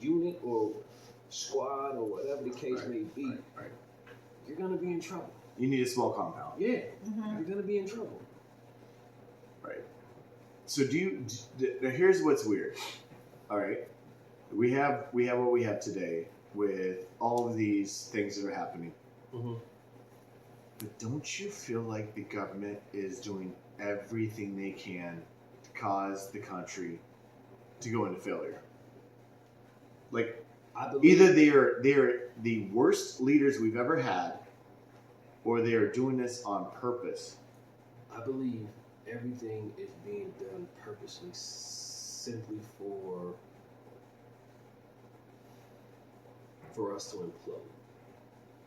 unit or squad or whatever the case may be, Right. you're gonna be in trouble. You need a small compound. Yeah, you're gonna be in trouble. Right. So here's what's weird. All right. We have what we have today with all of these things that are happening. But don't you feel like the government is doing everything they can to cause the country to go into failure? Like, I believe either they're the worst leaders we've ever had, or they are doing this on purpose. I believe everything is being done purposely, simply for us to implode.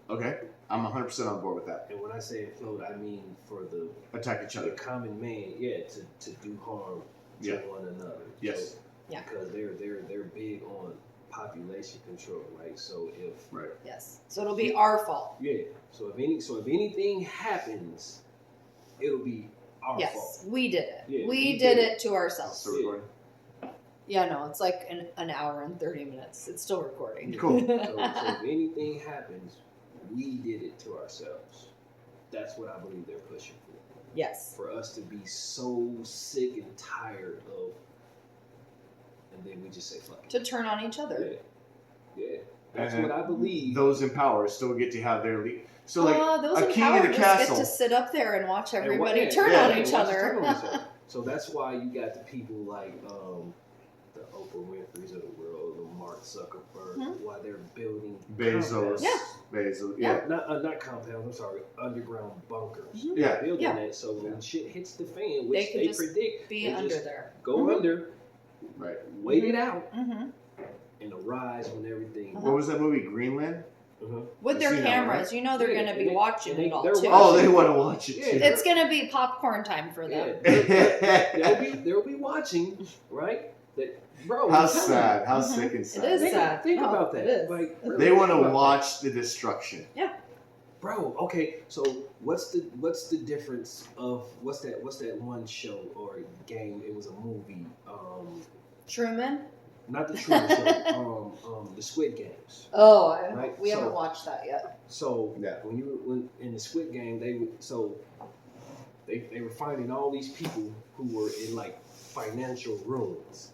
Okay, I'm 100% on board with that. And when I say implode, I mean for the Attack each other. common man, to do harm to one another. Yes. So, because they're big on population control, right? So if Yes. So it'll be our fault. So if anything happens, it'll be our Yes, fault. we did it. Yeah, we did it to ourselves. Still recording? Yeah, no, it's like an hour and 30 minutes. It's still recording. Cool. So if anything happens, we did it to ourselves. That's what I believe they're pushing for. Yes. For us to be so sick and tired of, and then we just say fuck it. To turn on each other. Yeah. That's And what I believe. Those in power still get to have their lead. So like those a in king power in a just castle. get to sit up there and watch everybody And turn on each other. So that's why you got the people like the Oprah Winfrey's of the world, the Mark Zuckerberg, why they're building Bezos. compounds. Bezos. Yeah. Not compounds. I'm sorry, underground bunkers. Yeah. Building that so when shit hits the fan, which They could just predict, be they under just there. go under, Right. wait it out, Mm-hmm. and arise when everything. What was that movie? Greenland? With I've their seen that one, cameras, you know they're Yeah, going to be and watching they- it all they're too. Oh, they want to watch it too. It's going to be popcorn time for them. They'll be watching, right? That, bro. How I'm telling sad. you. How sick and sad. It is Think, sad. think No, about that. it is. Like, really They want think to about watch the destruction. Bro, okay, so what's the difference of what's that one show or game? It was a movie. Truman? Not the Truman Show. The Squid Games. Oh, Right, we so- haven't watched that yet. So Yeah. when in the Squid Game, they were finding all these people who were in like financial ruins,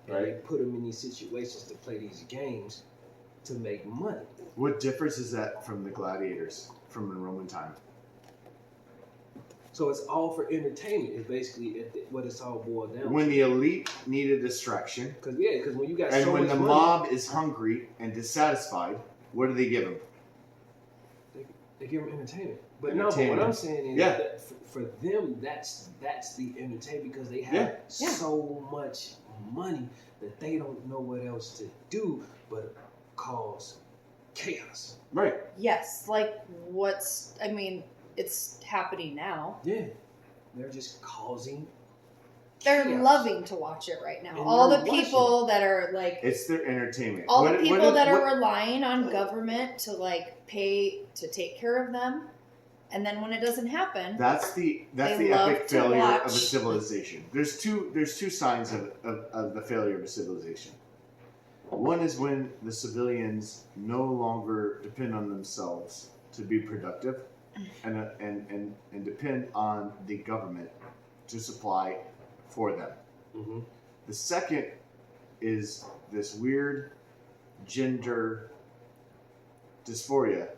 and they put them in these situations to play these games to make money. What difference is that from the gladiators from the Roman time? So it's all for entertainment. It's basically what it's all boiled down. When the elite need a distraction, Because when you got and so when much the money, mob is hungry and dissatisfied, what do they give them? they give them entertainment. But Entertainment. what I'm saying is Yeah. that for them, that's the entertainment because they have so much money that they don't know what else to do but cause chaos. Right. Yes, like it's happening now. Yeah, they're just causing. They're chaos. loving to watch it right now. And All the they're people that are like, It's their entertainment. all the What- people what- that are what- relying on government to like pay to take care of them, and then when it doesn't happen, That's the They love epic to failure of a watch. civilization. There's two signs of the failure of a civilization. One is when the civilians no longer depend on themselves to be productive, and depend on the government to supply for them. Mm-hmm. The second is this weird gender dysphoria.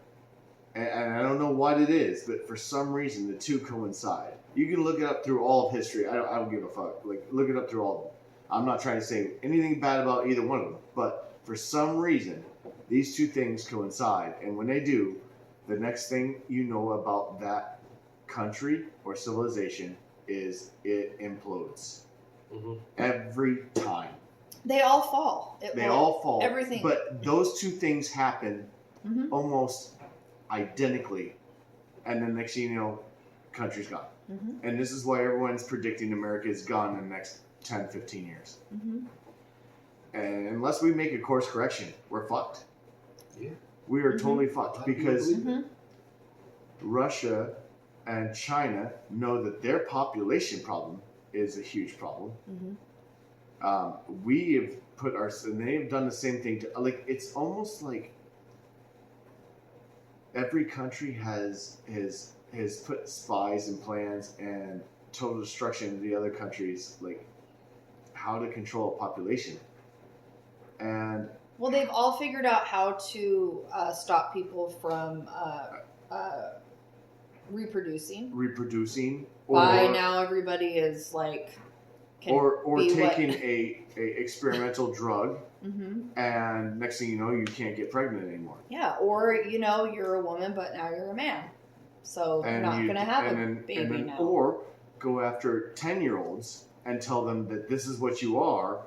And I don't know what it is, but for some reason the two coincide. You can look it up through all of history. I don't give a fuck. Like, look it up through all of them. I'm not trying to say anything bad about either one of them, but for some reason these two things coincide, and when they do, the next thing you know about that country or civilization is it implodes. Mm-hmm. Every time. they all fall. They all fall. Everything. But those two things happen Mhm. almost identically, and then next thing you know, country's gone. Mhm. And this is why everyone's predicting America is gone in the next 10, 15 years. Mhm. And unless we make a course correction, we're fucked. Yeah. We are Mhm. totally fucked because Mhm. Russia and China know that their population problem is a huge problem. Mhm. We have put our, and they have done the same thing to, like, it's almost like every country has put spies and plans and total destruction in the other countries, like how to control a population. And well, they've all figured out how to stop people from reproducing. By now, everybody is like, or be taking what? a experimental drug, Mm-hmm. and next thing you know, you can't get pregnant anymore. Yeah, or you're a woman, but now you're a man, so you're not going to have a baby now. Or go after 10-year-olds and tell them that this is what you are,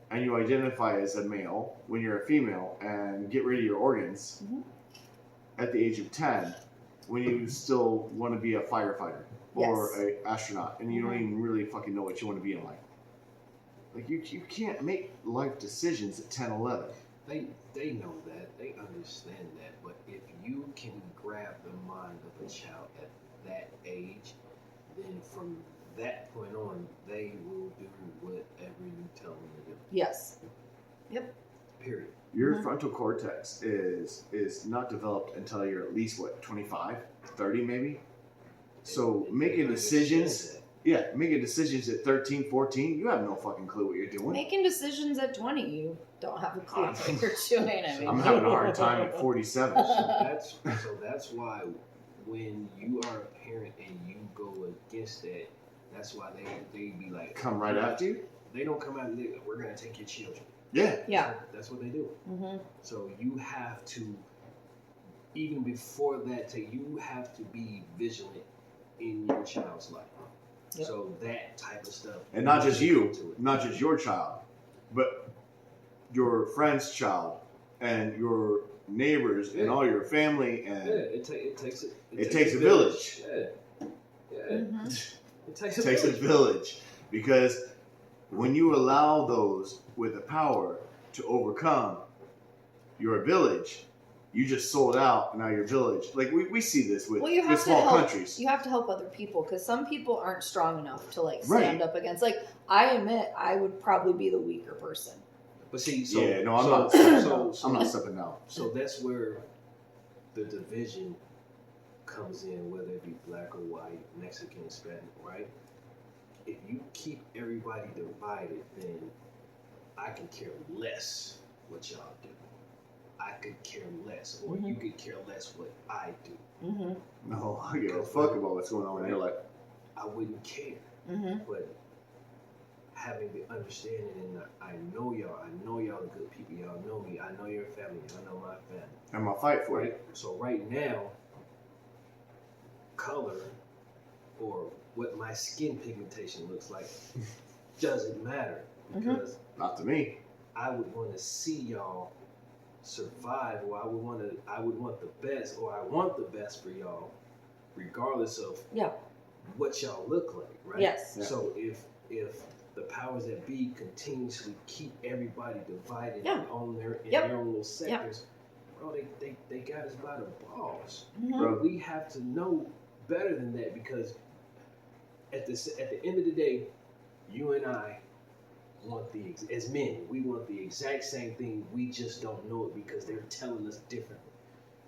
and you identify as a male when you're a female, and get rid of your organs at the age of 10 when you still want to be a firefighter or an astronaut, and you don't even really fucking know what you want to be in life. Like, you can't make life decisions at 10, 11. They know that. They understand that. But if you can grab the mind of a child at that age, then from that point on, they will do whatever you tell them to do. Yes. Yep. Period. Your frontal cortex is not developed until you're at least, 25, 30 maybe? So making decisions... Yeah, making decisions at 13, 14, you have no fucking clue what you're doing. Making decisions at 20, you don't have a clue what you're doing. I mean, I'm having a hard time at 47. So that's why when you are a parent and you go against that, that's why they be like, come right after you? They don't come out and they, we're going to take your children. Yeah. Yeah. That's what they do. Mm-hmm. So you have to, even before that, you have to be vigilant in your child's life. Yep. So that type of stuff. And not just you, not just your child, but your friend's child and your neighbors and all your family. And it takes a village. Yeah. Mm-hmm. It takes a village, because when you allow those with the power to overcome your village, you just sold out. Now your village, like we see this with small countries. You have to help other people, because some people aren't strong enough to stand up against. Like, I admit, I would probably be the weaker person. But see, I'm not stepping down. So that's where the division comes in, whether it be black or white, Mexican, Hispanic, right? If you keep everybody divided, then I can care less what y'all do. I could care less, or you could care less what I do. Mm-hmm. No, I give a fuck about what's going on in your life. I wouldn't care. Mm-hmm. But having the understanding, and I know y'all are good people. Y'all know me. I know your family. Y'all know my family. I'm gonna fight for Right? it. So right now, color or what my skin pigmentation looks like doesn't matter, because Not to me. I would want to see y'all survive, or I would want the best, or I want the best for y'all, regardless of what y'all look like, right? Yes. Yeah. So if the powers that be continuously keep everybody divided in their own little sectors, bro, they got us by the balls. Mm-hmm. Bro, We have to know better than that, because at the end of the day, you and I want as men, we want the exact same thing. We just don't know it because they're telling us differently.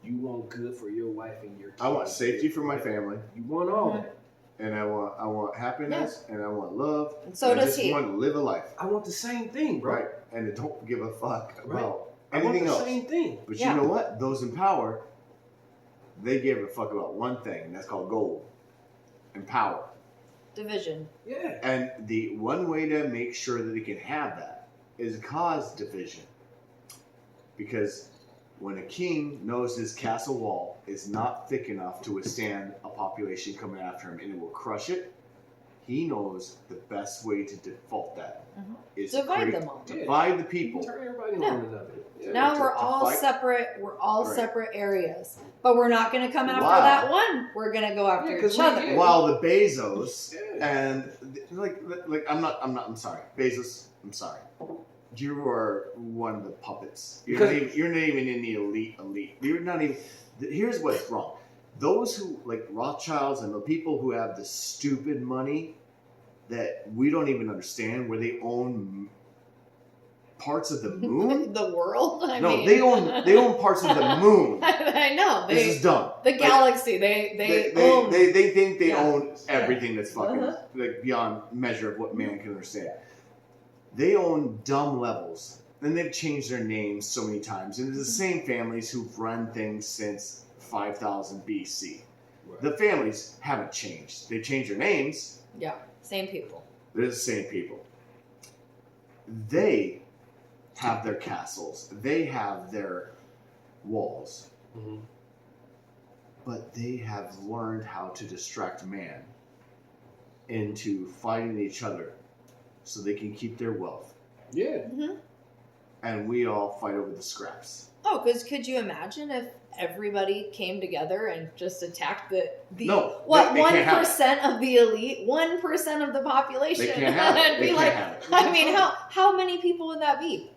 You want good for your wife and your kids. I want safety for my family, You want all that. and I want happiness, and I want love. And so does he. I just want to live a life. I want the same thing, bro. Right. And I don't give a fuck about I want anything the else. same thing. But you know what? Those in power, they give a fuck about one thing, and that's called gold and power. Division. Yeah. And the one way to make sure that they can have that is cause division. Because when a king knows his castle wall is not thick enough to withstand a population coming after him and it will crush it, he knows the best way to default that is Divide them all. Divide the people. Turn everybody on one another. Yeah. Now we're all fight. separate. We're all separate areas, but we're not going to come after Wow. that one. We're going to go after 'cause each other. While the Bezos and I'm sorry, Bezos. I'm sorry. You are one of the puppets. You're not even in the elite. You're not even. Here's what's wrong. Those who like Rothschilds and the people who have the stupid money that we don't even understand, where they own parts of the moon. The world. I No, mean, they own parts of the moon. I know. This is dumb. The Like, galaxy. They own. they think they Yeah. own everything that's fucking Uh-huh. like beyond measure of what man can understand. They own dumb levels. And they've changed their names so many times. And it's the same families who've run things since 5000 BC. Right. The families haven't changed. They've changed their names. Yeah. Same people. They're the same people. They have their castles. They have their walls. Mhm. But they have learned how to distract man into fighting each other so they can keep their wealth. Yeah. hmm And we all fight over the scraps. Oh, because could you imagine if everybody came together and just attacked the No, what they can't have it. 1% of the elite, 1% of the population? They can't have it. It'd They be can't like, have it. I mean, how many people would that be?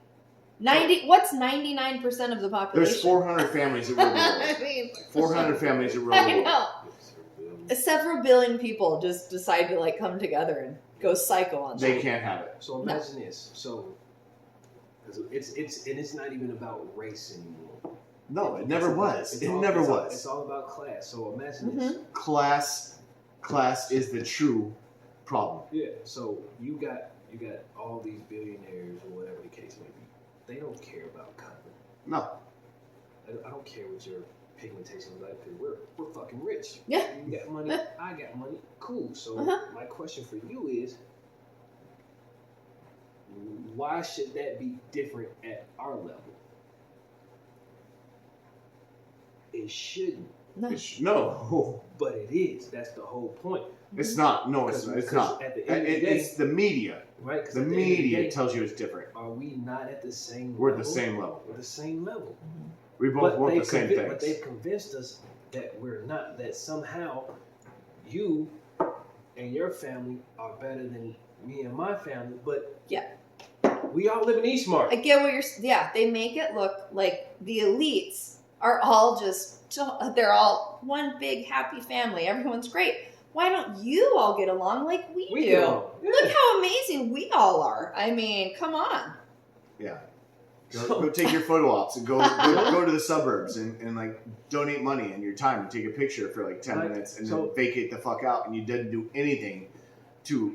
90. What's 99% of the population? There's 400 families that rule the I world. mean, 400 families that rule the I world. know. Several billion people just decide to like come together and go psycho on They that. can't have it. So imagine this. So it's not even about race anymore. No, it never was. It's It all- never it's all- was. It's all about class. So imagine this. Mhm. Class is the true problem. Yeah. So you got all these billionaires or whatever the case may be. They don't care about color. No. I don't care what your pigmentation is like because we're fucking rich. Yeah. You got money. I got money. Cool. So Uh-huh. my question for you is, why should that be different at our level? It shouldn't, No. No. but it is. That's the whole point. It's not. No, it's not. It's Because not. at the end of the day, It's the media. right? 'Cause The at the end of the media day, tells you it's different. are we not at the same We're at level? the same level. We're the same level. We both want the same But they've things. convinced us that we're not, that somehow you and your family are better than me and my family, but Yeah. we all live in Eastmart. I get what you're. Yeah, they make it look like the elites are all they're all one big happy family. Everyone's great. Why don't you all get along like we do? get along. Look how amazing we all are. I mean, come on. Yeah. So- Go take your photo ops and go to the suburbs and like donate money and your time and take a picture for like 10 Like, minutes and so- then vacate the fuck out and you didn't do anything to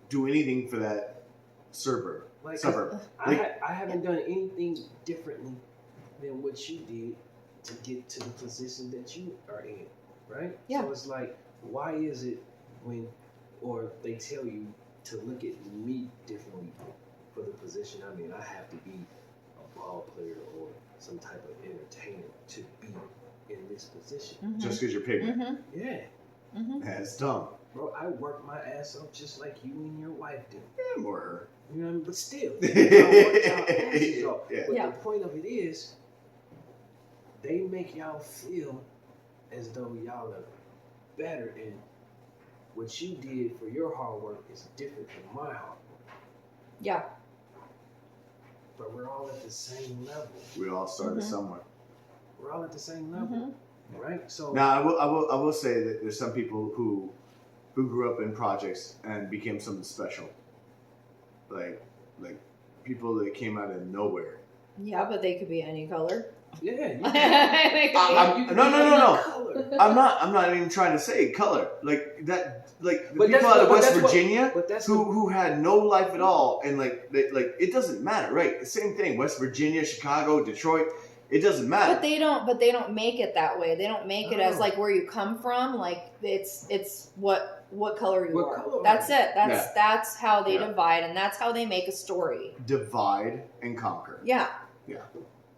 do anything for that suburb. Like, Like- I haven't done anything differently than what you did to get to the position that you are in, right? Yeah. So it's like, why is it or they tell you to look at me differently for the position I'm in? I have to be a ball player or some type of entertainer to be in this position. Just because you're pigment. Mm-hmm. Yeah, Mm-hmm. That's dumb. bro, I work my ass off just like you and your wife do. Yeah, more her. You know what I mean? But still, y'all work y'all asses off. Yeah. But Yeah. the point of it is, they make y'all feel as though y'all are better, and what you did for your hard work is different from my hard work. Yeah. But we're all at the same level. We all started Mhm. somewhere. We're all at the same level, Mm-hmm. right? So Now, I will say that there's some people who grew up in projects and became something special. Like people that came out of nowhere. Yeah, but they could be any color. yeah, you They can, could I'm- you can no, be no, no, any no. color. I'm not even trying to say color. Like that, like the But people that's out of what- West that's what- Virginia But that's who had no life at all, and like it doesn't matter, right? The same thing. West Virginia, Chicago, Detroit. It doesn't matter. But they don't make it that way. They don't make it as No. like where you come from. Like it's what color you What are. color That's are you? it. That's how they Yeah. divide, and that's how they make a story. Divide and conquer. Yeah. Yeah.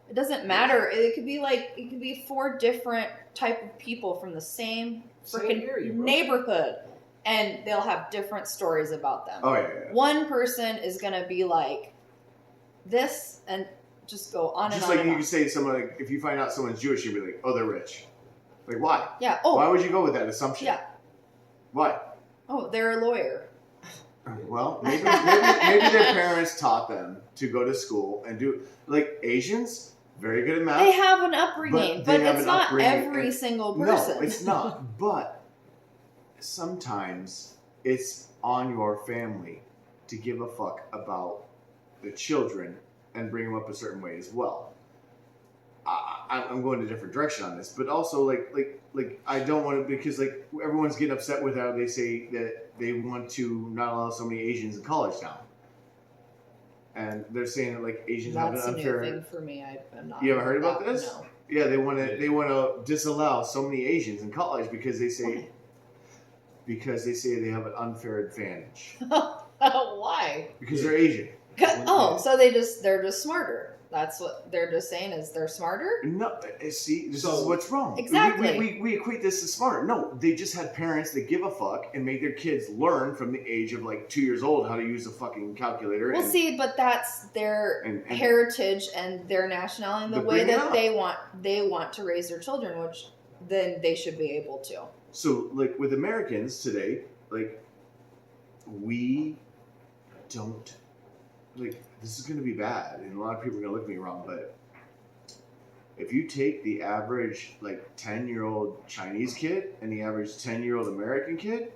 It doesn't matter. It could be 4 different type of people from the same Same freaking area, bro. neighborhood, and they'll have different stories about them. Oh yeah. One person is gonna be like this, and just go on Just and on. like and you on. could say to someone, like, if you find out someone's Jewish, you'd be like, oh, they're rich. Like, why? Yeah. Why Oh. would you go with that assumption? Yeah. Why? Oh, they're a lawyer. Well, maybe their parents taught them to go to school and do, like, Asians, very good at math. They have an upbringing, But but, they have it's an not upbringing every and- single person. No, it's not. But sometimes it's on your family to give a fuck about the children and bring them up a certain way as well. I'm going a different direction on this, but also like I don't want to, because like everyone's getting upset with how they say that they want to not allow so many Asians in college now, and they're saying that like Asians have That's an a unfair. new thing for me. I'm not. You haven't heard about this? No. Yeah, they want to disallow so many Asians in college because they say they have an unfair advantage Why? because they're Asian. Oh, so they're just smarter. That's what they're just saying, is they're smarter? No, see, this So- is what's wrong. Exactly. We equate this to smarter. No, they just had parents that give a fuck and make their kids learn from the age of like 2 years old how to use a fucking calculator. Well, and, see, but that's their and heritage and their nationality and the But way bring it that up. they want to raise their children, which then they should be able to. So, like with Americans today, like we don't like. This is going to be bad, and a lot of people are going to look at me wrong, but if you take the average like 10-year-old Chinese kid and the average 10-year-old American kid,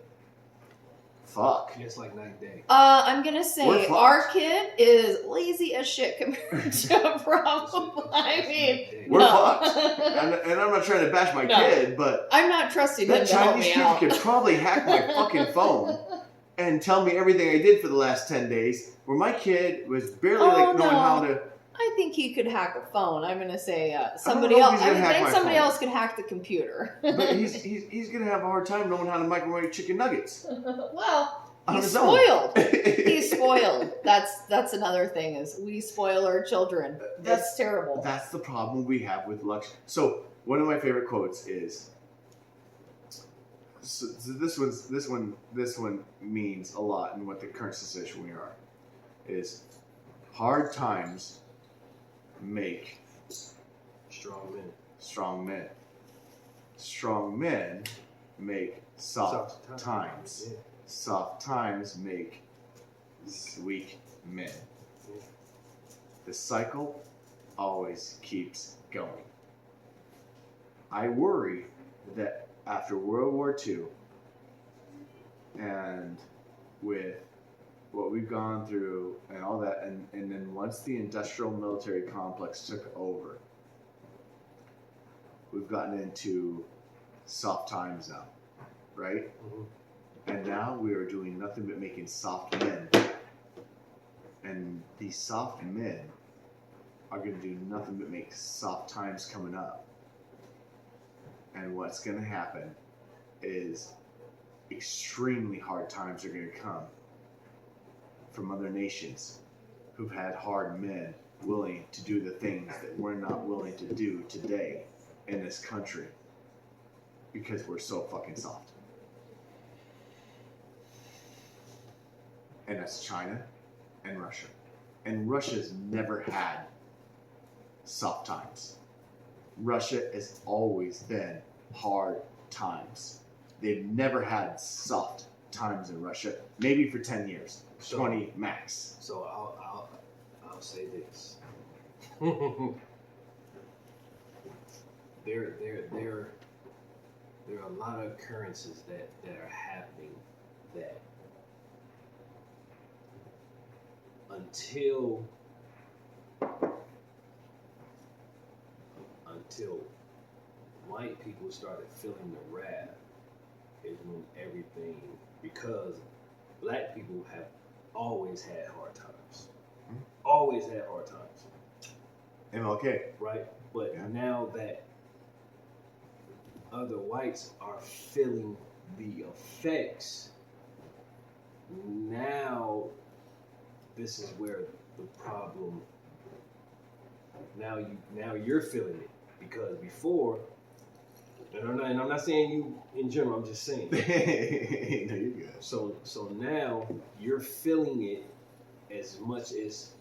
fuck. It's like night and day. I'm gonna We're say fucked. our kid is lazy as shit compared to a problem. I mean, We're no. fucked. And I'm not trying to bash my No. kid, but I'm not trusting him that to help Chinese me kid out. could probably hack my fucking phone and tell me everything I did for the last 10 days, where my kid was barely Oh, like knowing no. how to. I think he could hack a phone. I'm gonna say know somebody if else. he's I gonna hack think my somebody phone. else could hack the computer. But he's gonna have a hard time knowing how to microwave chicken nuggets Well, on he's his own. spoiled. He's spoiled. That's another thing, is we spoil our children. That's terrible. That's the problem we have with luxury. So one of my favorite quotes is. So this one means a lot in what the current situation we are. Is hard times make Strong men. strong men. Strong men make soft times. Yeah. Soft times make weak men. Yeah. The cycle always keeps going. I worry that after World War II and with what we've gone through and all that, and then once the industrial military complex took over, we've gotten into soft times now, right? Mhm. And now we are doing nothing but making soft men. And these soft men are going to do nothing but make soft times coming up. And what's going to happen is extremely hard times are going to come from other nations who've had hard men willing to do the things that we're not willing to do today in this country because we're so fucking soft. And that's China and Russia. And Russia's never had soft times. Russia has always been hard times. They've never had soft times in Russia. Maybe for 10 years, So- 20 max. So I'll say this. there are a lot of occurrences that are happening that until white people started feeling the wrath is when everything, because black people have always had hard times. Always had hard times, MLK. right? But Yeah. now that other whites are feeling the effects, now this is where the problem, now you're feeling it, because before, and I'm not saying you in general, I'm just saying. No, you're good. So now you're feeling it as much as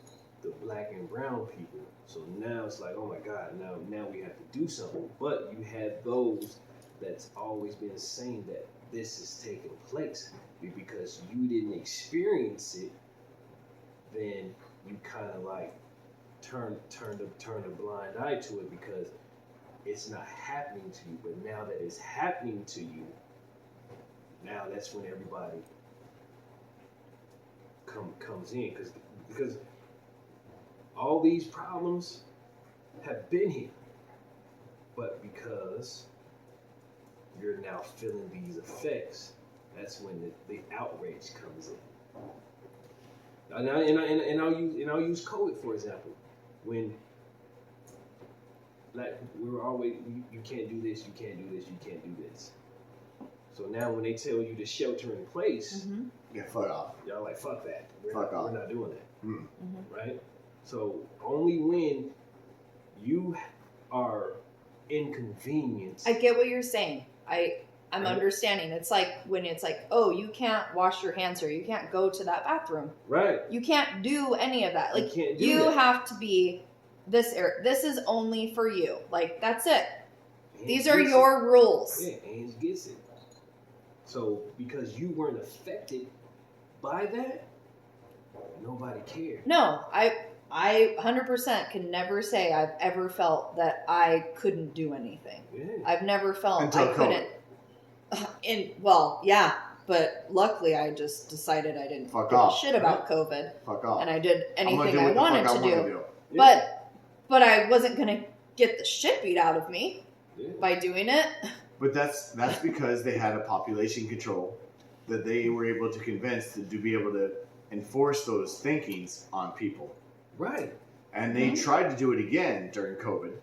the black and brown people. So now it's like, oh my God, now we have to do something. But you have those that's always been saying that this is taking place, because you didn't experience it, then you kind of like turn a blind eye to it because it's not happening to you. But now that it's happening to you, now that's when everybody comes in, because all these problems have been here, but because you're now feeling these effects, that's when the outrage comes in. And I'll use COVID for example. When like we were always you can't do this, you can't do this, you can't do this. So now when they tell you to shelter in place, Mm-hmm. Yeah, fuck off. y'all like fuck that. Fuck off. We're not doing that, Mm. Mm-hmm. right? So only when you are inconvenienced. I get what you're saying. I'm Right. understanding. It's like when it's like, oh, you can't wash your hands or you can't go to that bathroom. Right. You can't do any of that. You Like can't do you that. have to be this area. This is only for you. Like that's it. These are Gets your rules. it. Yeah, Ainge gets it. So because you weren't affected by that, nobody cared. No, I 100% can never say I've ever felt that I couldn't do anything. Yeah. I've never felt Until I couldn't. Yeah, but luckily I just decided I didn't Fuck give a off. shit about COVID, Fuck off. and I did I'm gonna anything do I what the wanted fuck to I wanna do. Yeah. But I wasn't gonna get the shit beat out of me Yeah. by doing it. But that's because they had a population control that they were able to convince to be able to enforce those thinkings on people. Right. And they tried to do it again during COVID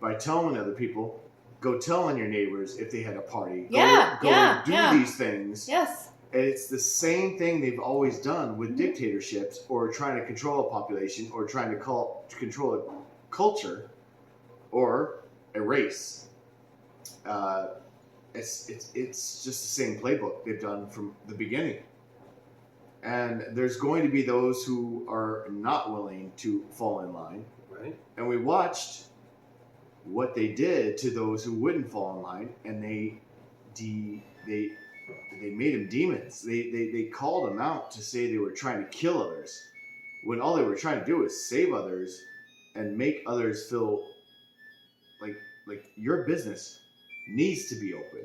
by telling other people, go tell on your neighbors if they had a party. Yeah, go yeah, do yeah. these things. Yes. And it's the same thing they've always done with dictatorships or trying to control a population or trying to control a culture or a race. It's just the same playbook they've done from the beginning. And there's going to be those who are not willing to fall in line. Right. And we watched what they did to those who wouldn't fall in line, and they made them demons. They called them out to say they were trying to kill others, when all they were trying to do was save others and make others feel like your business needs to be open.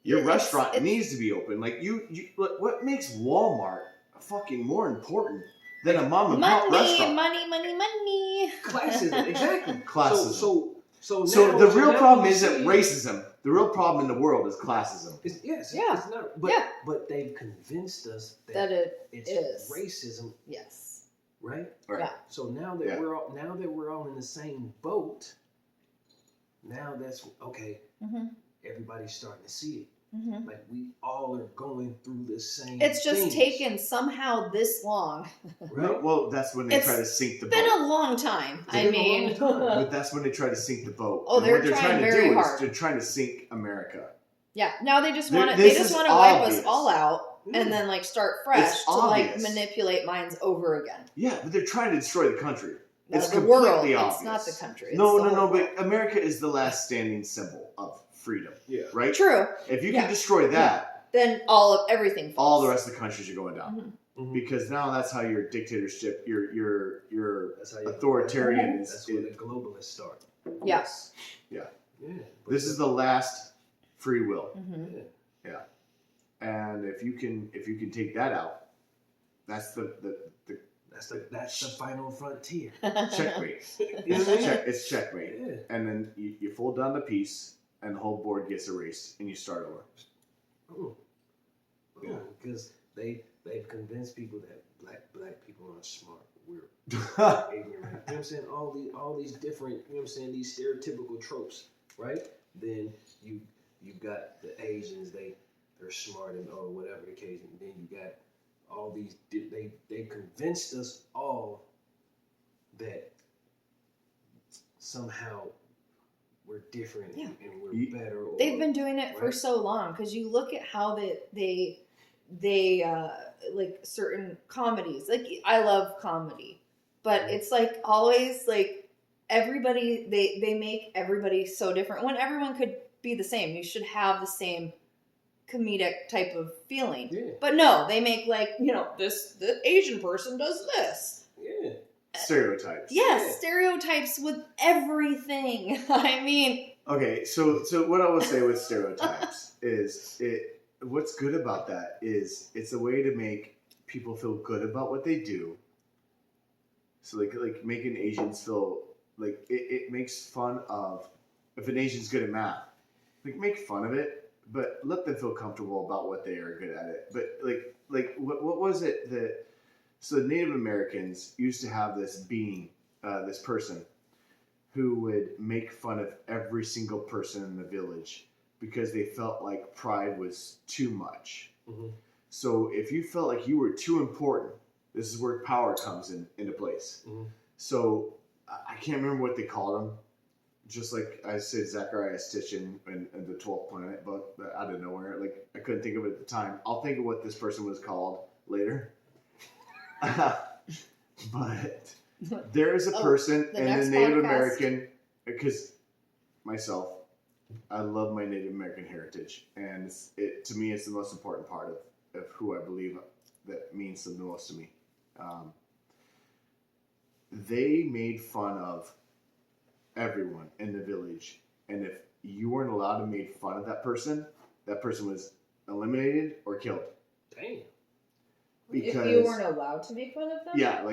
Your restaurant it's- needs to be open. Like you what makes Walmart fucking more important than a mom and pop Money, restaurant? money. Classism. Exactly. Classism. So So the real now problem you isn't see- racism. The real problem in the world is classism. Yes. Yeah. It's not. But Yeah. but they've convinced us that, That it it's is. racism, Yes. right? Right. Yeah. So now that Yeah. we're all in the same boat, now that's okay. Mm-hmm. Everybody's starting to see it. Mm-hmm. Like we all are going through the same. It's just things, taken somehow this long. right. Well, that's when they It's try to sink the It's been boat. a long time. It's I been a mean, long time. But that's when they try to sink the boat. Oh, And they're what they're trying trying to very do hard. is they're trying to sink America. yeah. Now they just There- want to. this They just is want to wipe us obvious. all out Yeah. and then like start fresh It's to like obvious. manipulate minds over again. Yeah, but they're trying to destroy the country. Now, It's the world. completely It's obvious. not the country. It's No, the no, no. whole But America is the last standing symbol of freedom, Yeah. right? True. If you Yeah. can destroy that, Then all of everything. all Falls. the rest of the countries are going down. Mhm. Mhm. Because now that's how your dictatorship, your That's how you authoritarian is. That's where the globalists start. Yes. Yeah. But This is the last free will, Mm-hmm. Yeah. and if you can take that out, that's the That's the final frontier. checkmate. You know what I mean? It's checkmate. Yeah. And then you fold down the piece, and the whole board gets erased, and you start over. Yeah. Because they've convinced people that black people aren't smart. We're ignorant. You know what I'm saying? All these different, you know what I'm saying, these stereotypical tropes, right? Then you've got the Asians, they're smart and or whatever the case, and then you got all these they convinced us all that somehow we're different and we're better. Or, They've been doing it for right? so long because you look at how they like certain comedies. Like I love comedy, but it's like always like everybody they make everybody so different when everyone could be the same. You should have the same comedic type of feeling. Yeah. But no, they make like, the Asian person does this. Yeah. Stereotypes. Yes, Yeah. stereotypes with everything. I mean, Okay, so what I will say with stereotypes is what's good about that is it's a way to make people feel good about what they do So like making Asians feel like it makes fun of if an Asian's good at math, like make fun of it, but let them feel comfortable about what they are good at it. But like what was it that so Native Americans used to have this being, this person who would make fun of every single person in the village because they felt like pride was too much. Mm-hmm. So if you felt like you were too important, this is where power comes into place. Mm-hmm. So I can't remember what they called him. Just like I said, Zachariah Stitchin in the 12th Planet book, but out of nowhere. Like I couldn't think of it at the time. I'll think of what this person was called later. But there is a person the in next the Native podcast. American, because myself, I love my Native American heritage, and it to me it's the most important part of who I believe that means the most to me. They made fun of everyone in the village, and if you weren't allowed to make fun of that person was eliminated or killed. Damn. If you Because weren't allowed to make fun of them? yeah, like